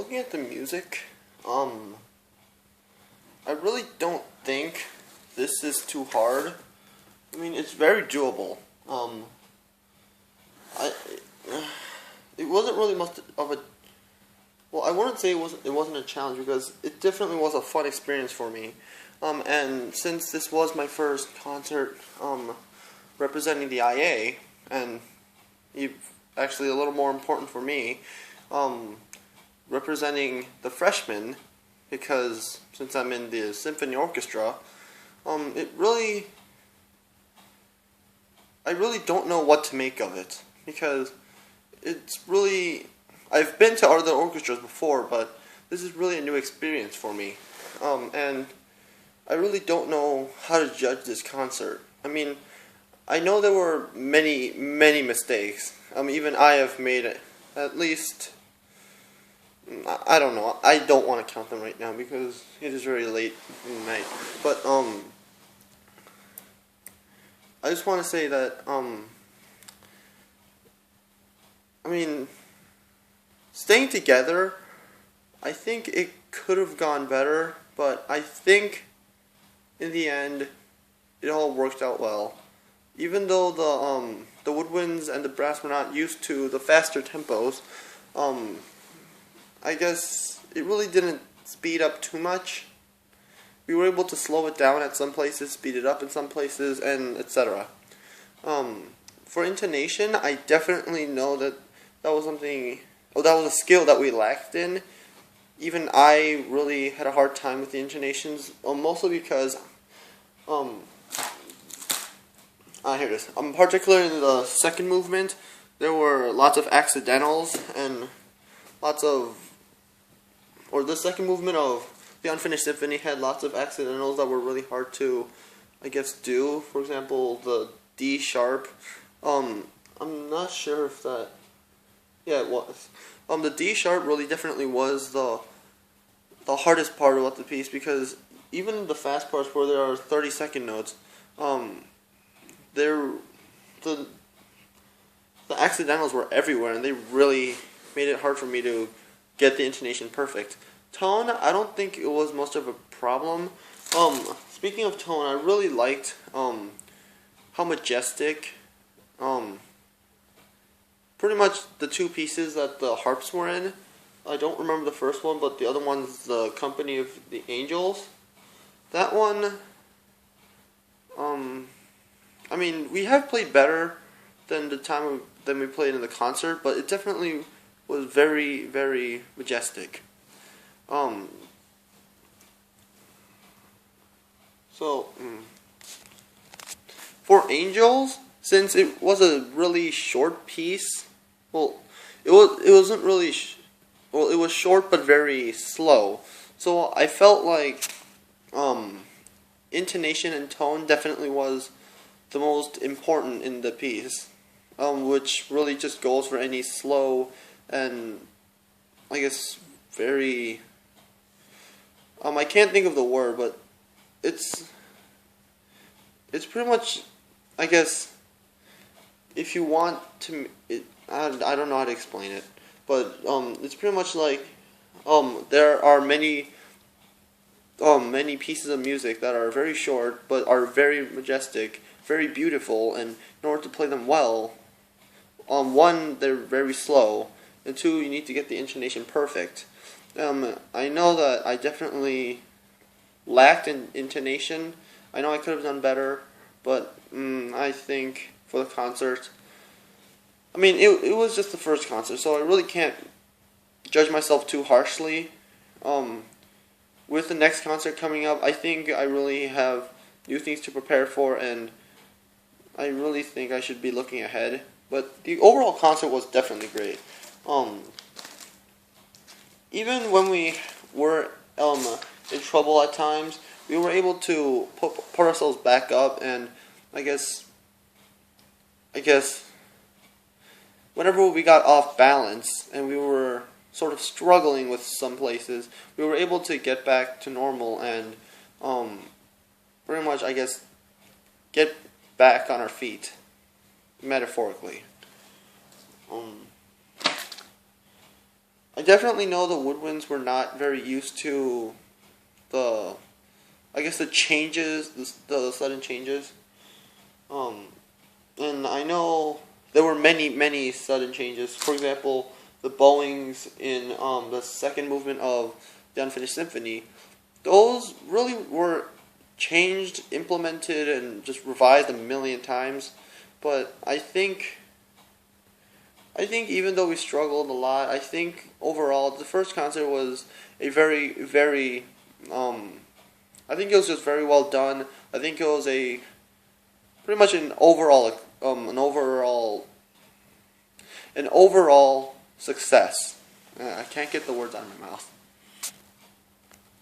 looking at the music, I really don't think this is too hard. I mean, it's very doable. I it wasn't really much of a, well, I wouldn't say it wasn't a challenge, because it definitely was a fun experience for me. And since this was my first concert representing the IA, and actually a little more important for me, representing the freshmen, because since I'm in the Symphony orchestra, I really don't know what to make of it, because it's really, I've been to other orchestras before, but this is really a new experience for me, and I really don't know how to judge this concert. I mean, I know there were many mistakes. Even I have made it, at least, I don't know, I don't want to count them right now because it is very late in the night, but I just want to say that, I mean, staying together, I think it could have gone better, but I think in the end it all worked out well. Even though the woodwinds and the brass were not used to the faster tempos, I guess it really didn't speed up too much. We were able to slow it down at some places, speed it up in some places, and etc. For intonation, I definitely know that was something, that was a skill that we lacked in. Even I really had a hard time with the intonations, mostly because, here it is. Particularly in the second movement, there were lots of accidentals and the second movement of the Unfinished Symphony had lots of accidentals that were really hard to, I guess, do. For example, the D sharp. I'm not sure if that, yeah, it was. The D sharp really definitely was the hardest part about the piece, because even the fast parts where there are 30-second notes, the accidentals were everywhere, and they really made it hard for me to get the intonation perfect. Tone, I don't think it was much of a problem. Speaking of tone, I really liked how majestic pretty much the two pieces that the harps were in. I don't remember the first one, but the other one's the Company of the Angels. That one, I mean, we have played better than we played in the concert, but it definitely was very, very majestic. For Angels, since it was a really short piece, well, it wasn't really, it was short but very slow. So I felt like intonation and tone definitely was the most important in the piece, which really just goes for any slow and, I guess, very, I can't think of the word, but it's pretty much, I guess, if you want to, I don't know how to explain it, but it's pretty much like, there are many pieces of music that are very short but are very majestic, very beautiful, and in order to play them well, one, they're very slow, and two, you need to get the intonation perfect. I know that I definitely lacked in intonation. I know I could have done better, but I think for the concert, I mean, it was just the first concert, so I really can't judge myself too harshly. With the next concert coming up, I think I really have new things to prepare for, and I really think I should be looking ahead. But the overall concert was definitely great. Even when we were in trouble at times, we were able to put ourselves back up, and I guess whenever we got off balance and we were sort of struggling with some places, we were able to get back to normal and pretty much, I guess, get back on our feet, metaphorically. I definitely know the woodwinds were not very used to the, I guess the changes, the sudden changes. Um, and I know there were many sudden changes. For example, the bowings in the second movement of the Unfinished Symphony, those really were changed, implemented, and just revised a million times. But I think even though we struggled a lot, I think overall the first concert was a very I think it was just very well done. I think it was a pretty much an overall success. I can't get the words out of my mouth.